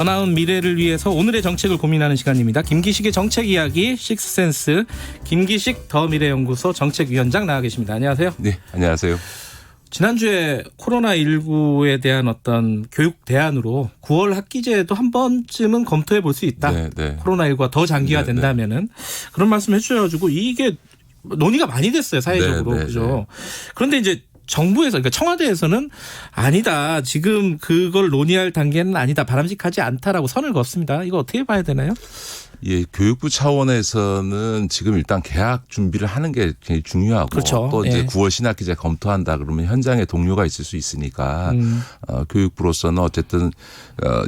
더 나은 미래를 위해서 오늘의 정책을 고민하는 시간입니다. 김기식의 정책 이야기 식스센스 김기식 더 미래연구소 정책위원장 나와 계십니다. 안녕하세요. 네, 안녕하세요. 지난주에 코로나19에 대한 어떤 교육 대안으로 9월 학기제도 한 번쯤은 검토해 볼 수 있다. 네. 코로나19가 더 장기화된다면은 그런 말씀 해주셔가지고 이게 논의가 많이 됐어요, 사회적으로. 그죠? 그런데 이제 정부에서, 그러니까 청와대에서는 아니다. 지금 그걸 논의할 단계는 아니다. 바람직하지 않다라고 선을 그었습니다. 이거 어떻게 봐야 되나요? 예, 교육부 차원에서는 지금 일단 개학 준비를 하는 게 굉장히 중요하고 그렇죠. 또 이제 예. 9월 신학기제 검토한다 그러면 현장에 동료가 있을 수 있으니까 교육부로서는 어쨌든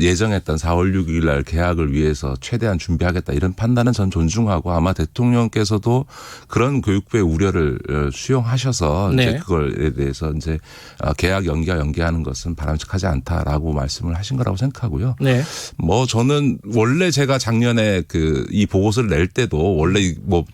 예정했던 4월 6일 날 개학을 위해서 최대한 준비하겠다 이런 판단은 전 존중하고 아마 대통령께서도 그런 교육부의 우려를 수용하셔서 네. 이제 그걸에 대해서 이제 개학 연기하는 것은 바람직하지 않다라고 말씀을 하신 거라고 생각하고요. 네. 뭐 저는 원래 제가 작년에 이 보고서를 낼 때도 원래 뭐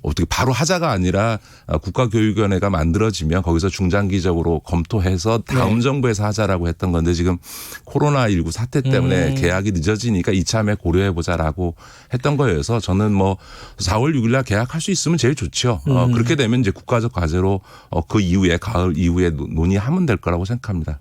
어떻게 바로 하자가 아니라 국가교육위원회가 만들어지면 거기서 중장기적으로 검토해서 다음 네. 정부에서 하자라고 했던 건데 지금 코로나19 사태 때문에 개학이 늦어지니까 이참에 고려해보자라고 했던 거여서 저는 뭐 4월 6일 날 개학할 수 있으면 제일 좋죠. 그렇게 되면 이제 국가적 과제로 그 이후에 가을 이후에 논의하면 될 거라고 생각합니다.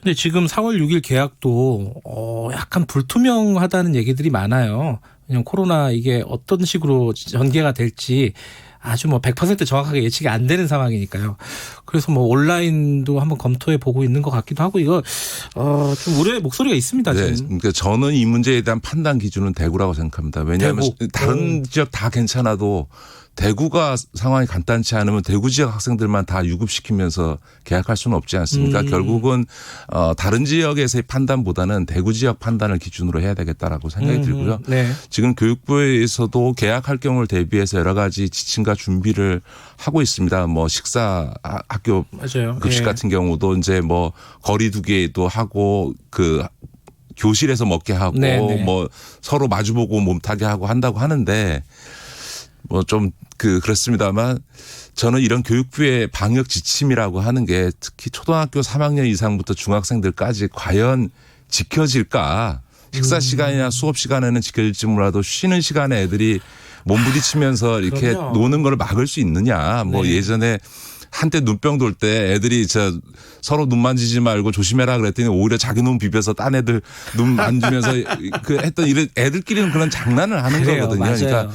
근데 지금 4월 6일 개학도 약간 불투명하다는 얘기들이 많아요. 그냥 코로나 이게 어떤 식으로 전개가 될지 아주 뭐 100% 정확하게 예측이 안 되는 상황이니까요. 그래서 뭐 온라인도 한번 검토해 보고 있는 것 같기도 하고 이거 좀 우려의 목소리가 있습니다. 네, 지금. 그러니까 저는 이 문제에 대한 판단 기준은 대구라고 생각합니다. 왜냐하면 대구. 다른 지역 다 괜찮아도 대구가 상황이 간단치 않으면 대구 지역 학생들만 다 유급시키면서 개학할 수는 없지 않습니까? 결국은 다른 지역에서의 판단보다는 대구 지역 판단을 기준으로 해야 되겠다라고 생각이 들고요. 네. 지금 교육부에서도 개학할 경우를 대비해서 여러 가지 지침과 준비를 하고 있습니다. 뭐 식사 학교 맞아요. 급식 예. 같은 경우도 이제 뭐 거리 두기도 하고 교실에서 먹게 하고 네네. 뭐 서로 마주보고 몸타게 하고 한다고 하는데 뭐 좀 그렇습니다만 저는 이런 교육부의 방역 지침이라고 하는 게 특히 초등학교 3학년 이상부터 중학생들까지 과연 지켜질까? 식사 시간이나 수업 시간에는 지켜질지 몰라도 쉬는 시간에 애들이 몸 부딪히면서 이렇게 그럼요. 노는 걸 막을 수 있느냐? 뭐 네. 예전에 한때 눈병 돌 때 애들이 서로 눈 만지지 말고 조심해라 그랬더니 오히려 자기 눈 비벼서 딴 애들 눈 만지면서 했던 이런 애들끼리는 그런 장난을 하는 그래요. 거거든요. 맞아요. 그러니까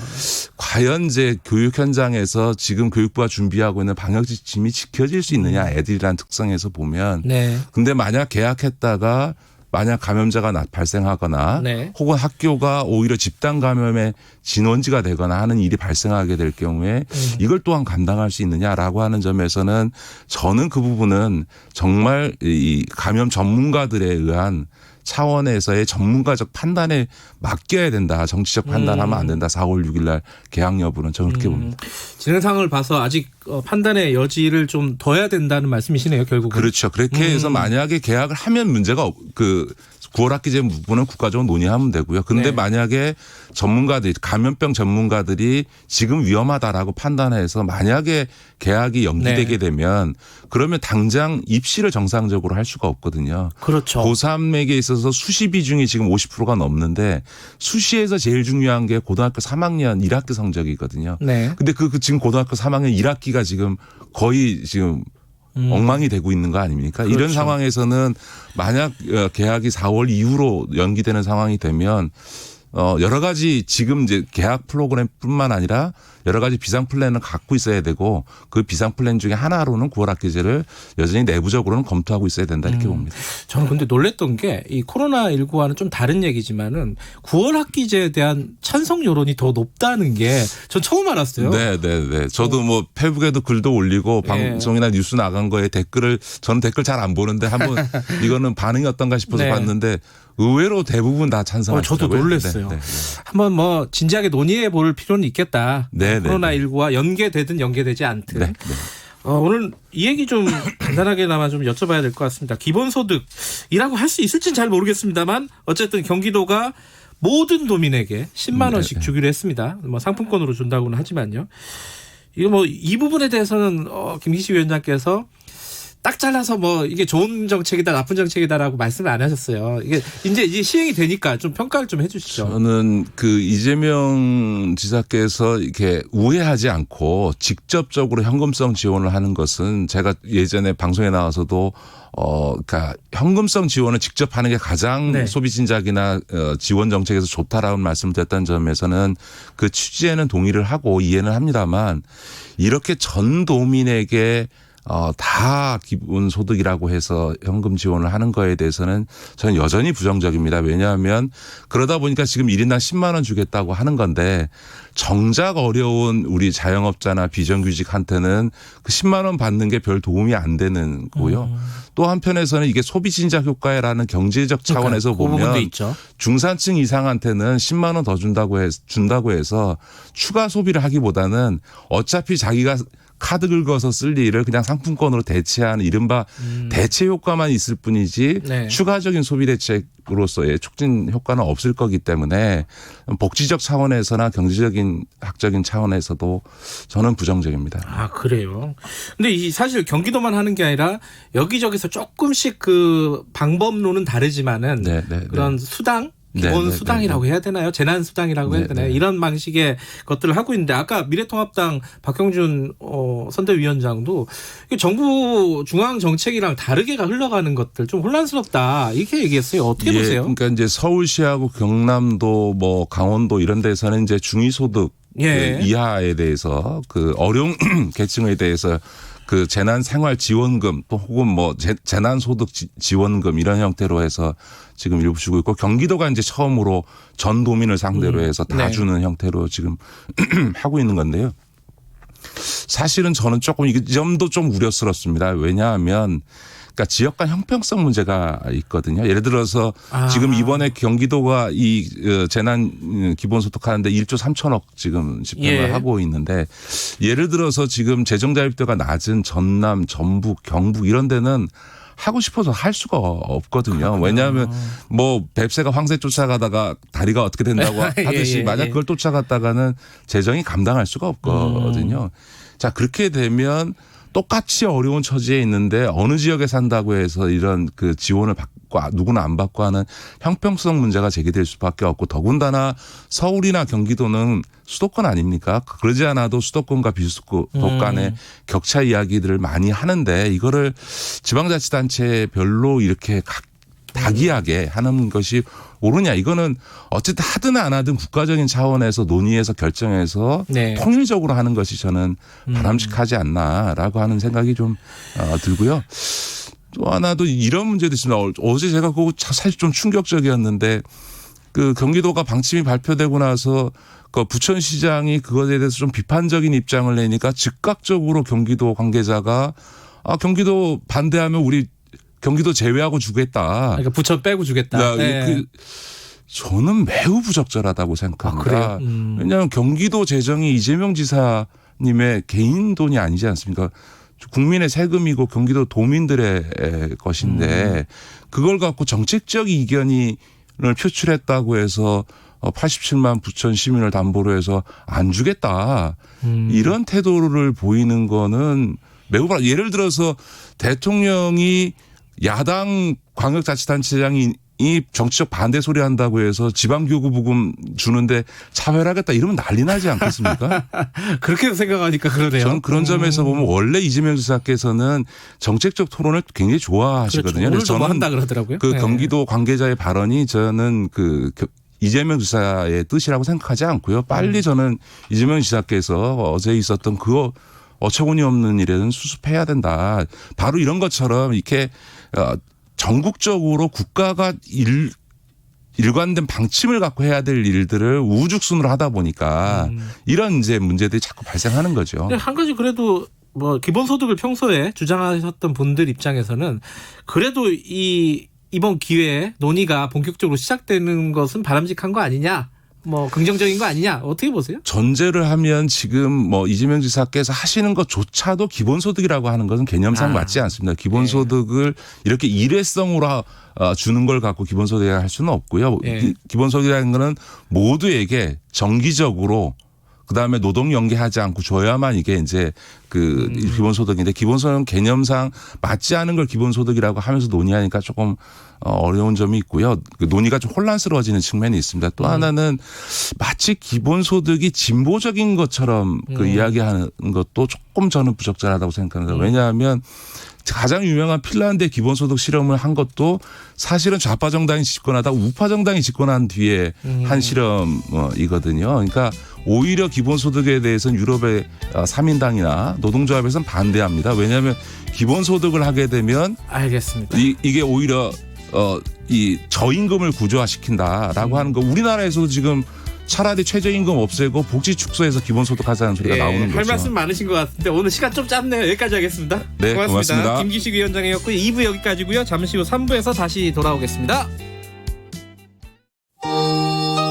과연 이제 교육 현장에서 지금 교육부가 준비하고 있는 방역 지침이 지켜질 수 있느냐 애들이란 특성에서 보면. 네. 근데 만약 개학했다가 만약 감염자가 발생하거나 네. 혹은 학교가 오히려 집단 감염의 진원지가 되거나 하는 일이 발생하게 될 경우에 이걸 또한 감당할 수 있느냐라고 하는 점에서는 저는 그 부분은 정말 이 감염 전문가들에 의한 차원에서의 전문가적 판단에 맡겨야 된다. 정치적 판단하면 안 된다. 4월 6일 날 개학 여부는 저는 그렇게 봅니다. 진행상을 봐서 아직 판단의 여지를 좀 둬야 된다는 말씀이시네요, 결국은. 그렇죠. 그렇게 해서 만약에 개학을 하면 문제가 9월 학기제 부분은 국가적으로 논의하면 되고요. 근데 네. 만약에 전문가들이 감염병 전문가들이 지금 위험하다라고 판단해서 만약에 개학이 연기되게 되면 그러면 당장 입시를 정상적으로 할 수가 없거든요. 그렇죠. 고3에게 있어서 수시 비중이 지금 50%가 넘는데 수시에서 제일 중요한 게 고등학교 3학년 1학기 성적이거든요. 네. 근데 지금 고등학교 3학년 1학기가 지금 거의 지금 엉망이 되고 있는 거 아닙니까? 그렇죠. 이런 상황에서는 만약 개학이 4월 이후로 연기되는 상황이 되면 여러 가지 지금 이제 개학 프로그램뿐만 아니라 여러 가지 비상 플랜을 갖고 있어야 되고 그 비상 플랜 중에 하나로는 9월 학기제를 여전히 내부적으로는 검토하고 있어야 된다 이렇게 봅니다. 저는 근데 놀랬던 게 이 코로나19와는 좀 다른 얘기지만은 9월 학기제에 대한 찬성 여론이 더 높다는 게 전 처음 알았어요. 네. 저도 뭐 페북에도 글도 올리고 네. 방송이나 뉴스 나간 거에 저는 댓글 잘 안 보는데 한번 이거는 반응이 어떤가 싶어서 네. 봤는데 의외로 대부분 다 찬성하시더라고요. 저도 놀랐어요. 네. 한번 뭐 진지하게 논의해 볼 필요는 있겠다. 네. 코로나19와 연계되든 연계되지 않든. 네. 오늘 이 얘기 좀 간단하게나마 좀 여쭤봐야 될 것 같습니다. 기본소득이라고 할 수 있을지는 잘 모르겠습니다만 어쨌든 경기도가 모든 도민에게 10만 원씩 주기로 했습니다. 뭐 상품권으로 준다고는 하지만요. 이거 뭐 이 부분에 대해서는 김기식 위원장께서 딱 잘라서 뭐 이게 좋은 정책이다 나쁜 정책이다라고 말씀을 안 하셨어요. 이게 이제 시행이 되니까 좀 평가를 좀 해주시죠. 저는 그 이재명 지사께서 이렇게 우회하지 않고 직접적으로 현금성 지원을 하는 것은 제가 예전에 방송에 나와서도 그러니까 현금성 지원을 직접 하는 게 가장 네. 소비 진작이나 지원 정책에서 좋다라는 말씀을 드렸다는 점에서는 그 취지에는 동의를 하고 이해는 합니다만 이렇게 전 도민에게 다 기본소득이라고 해서 현금 지원을 하는 거에 대해서는 저는 여전히 부정적입니다. 왜냐하면 그러다 보니까 지금 1인당 10만 원 주겠다고 하는 건데 정작 어려운 우리 자영업자나 비정규직한테는 그 10만 원 받는 게 별 도움이 안 되는 거고요. 또 한편에서는 이게 소비 진작 효과라는 경제적 차원에서 그 부분도 보면 있죠. 중산층 이상한테는 10만 원 더 준다고 해서 추가 소비를 하기보다는 어차피 자기가 카드 긁어서 쓸 일을 그냥 상품권으로 대체하는 이른바 대체 효과만 있을 뿐이지 네. 추가적인 소비 대책으로서의 촉진 효과는 없을 거기 때문에 복지적 차원에서나 경제적인 학적인 차원에서도 저는 부정적입니다. 아, 그래요. 근데 이 사실 경기도만 하는 게 아니라 여기저기서 조금씩 그 방법론은 다르지만은 그런 수당 기본 수당이라고 해야 되나요? 재난 수당이라고 해야 되나요? 이런 방식의 것들을 하고 있는데 아까 미래통합당 박형준 선대위원장도 정부 중앙 정책이랑 다르게 흘러가는 것들 좀 혼란스럽다 이렇게 얘기했어요. 어떻게 보세요? 그러니까 이제 서울시하고 경남도 뭐 강원도 이런 데서는 이제 중위소득 그 이하에 대해서 그 어려운 계층에 대해서 그 재난 생활 지원금 또 혹은 뭐 재난 소득 지원금 이런 형태로 해서 지금 일부 주고 있고 경기도가 이제 처음으로 전 도민을 상대로 해서 다 주는 형태로 지금 하고 있는 건데요. 사실은 저는 조금 이 점도 좀 우려스럽습니다. 왜냐하면 그러니까 지역 간 형평성 문제가 있거든요. 예를 들어서 지금 이번에 경기도가 이 재난 기본소득 하는데 1조 3천억 지금 집행을 하고 있는데 예를 들어서 지금 재정자립도가 낮은 전남, 전북, 경북 이런 데는 하고 싶어서 할 수가 없거든요. 왜냐하면 뭐 뱁새가 황새 쫓아가다가 다리가 어떻게 된다고 하듯이 만약 그걸 쫓아갔다가는 재정이 감당할 수가 없거든요. 자, 그렇게 되면 똑같이 어려운 처지에 있는데 어느 지역에 산다고 해서 이런 그 지원을 받고 누구나 안 받고 하는 형평성 문제가 제기될 수밖에 없고 더군다나 서울이나 경기도는 수도권 아닙니까? 그러지 않아도 수도권과 비수도권 간의 격차 이야기들을 많이 하는데 이거를 지방자치단체별로 이렇게 다기하게 하는 것이 옳으냐. 이거는 어쨌든 하든 안 하든 국가적인 차원에서 논의해서 결정해서 통일적으로 하는 것이 저는 바람직하지 않나라고 하는 생각이 좀 들고요. 또 하나도 이런 문제도 있습니다. 어제 제가 그거 사실 좀 충격적이었는데 그 경기도가 방침이 발표되고 나서 그 부천시장이 그것에 대해서 좀 비판적인 입장을 내니까 즉각적으로 경기도 관계자가 경기도 반대하면 우리 경기도 제외하고 주겠다. 그러니까 부천 빼고 주겠다. 저는 매우 부적절하다고 생각합니다. 왜냐하면 경기도 재정이 이재명 지사님의 개인 돈이 아니지 않습니까? 국민의 세금이고 경기도 도민들의 것인데 그걸 갖고 정책적 이견을 표출했다고 해서 87만 부천 시민을 담보로 해서 안 주겠다. 이런 태도를 보이는 거는 매우 예를 들어서 대통령이 야당 광역자치단체장이 정치적 반대 소리 한다고 해서 지방교구부금 주는데 차별하겠다 이러면 난리 나지 않겠습니까? 그렇게 생각하니까 그러네요. 저는 그런 점에서 보면 원래 이재명 지사께서는 정책적 토론을 굉장히 좋아하시거든요. 그렇죠. 오늘도 뭐 한다 그러더라고요. 그 경기도 관계자의 발언이 저는 이재명 지사의 뜻이라고 생각하지 않고요. 빨리 저는 이재명 지사께서 어제 있었던 그거 어처구니 없는 일에는 수습해야 된다. 바로 이런 것처럼 이렇게 전국적으로 국가가 일관된 방침을 갖고 해야 될 일들을 우후죽순으로 하다 보니까 이런 이제 문제들이 자꾸 발생하는 거죠. 근데 한 가지 그래도 뭐 기본소득을 평소에 주장하셨던 분들 입장에서는 그래도 이번 기회에 논의가 본격적으로 시작되는 것은 바람직한 거 아니냐? 뭐 긍정적인 거 아니냐 어떻게 보세요? 전제를 하면 지금 뭐 이재명 지사께서 하시는 것조차도 기본소득이라고 하는 것은 개념상 맞지 않습니다. 기본소득을 이렇게 일회성으로 주는 걸 갖고 기본소득이라 할 수는 없고요. 기본소득이라는 거는 모두에게 정기적으로 그다음에 노동 연계하지 않고 줘야만 이게 이제 그 기본소득인데 기본소득은 개념상 맞지 않은 걸 기본소득이라고 하면서 논의하니까 조금 어려운 점이 있고요. 그 논의가 좀 혼란스러워지는 측면이 있습니다. 또 하나는 마치 기본소득이 진보적인 것처럼 그 이야기하는 것도 조금 저는 부적절하다고 생각합니다. 왜냐하면 가장 유명한 핀란드의 기본소득 실험을 한 것도 사실은 좌파 정당이 집권하다 우파 정당이 집권한 뒤에 한 실험이거든요. 그러니까 오히려 기본소득에 대해서는 유럽의 3인당이나 노동조합에서는 반대합니다. 왜냐하면 기본소득을 하게 되면 알겠습니다. 이게 오히려 이 저임금을 구조화시킨다라고 하는 거 우리나라에서도 지금 차라리 최저임금 없애고 복지 축소해서 기본소득 하자는 소리가 나오는 거죠. 할 말씀 많으신 것 같은데 오늘 시간 좀 짧네요. 여기까지 하겠습니다. 네, 고맙습니다. 김기식 위원장이었고 2부 여기까지고요. 잠시 후 3부에서 다시 돌아오겠습니다.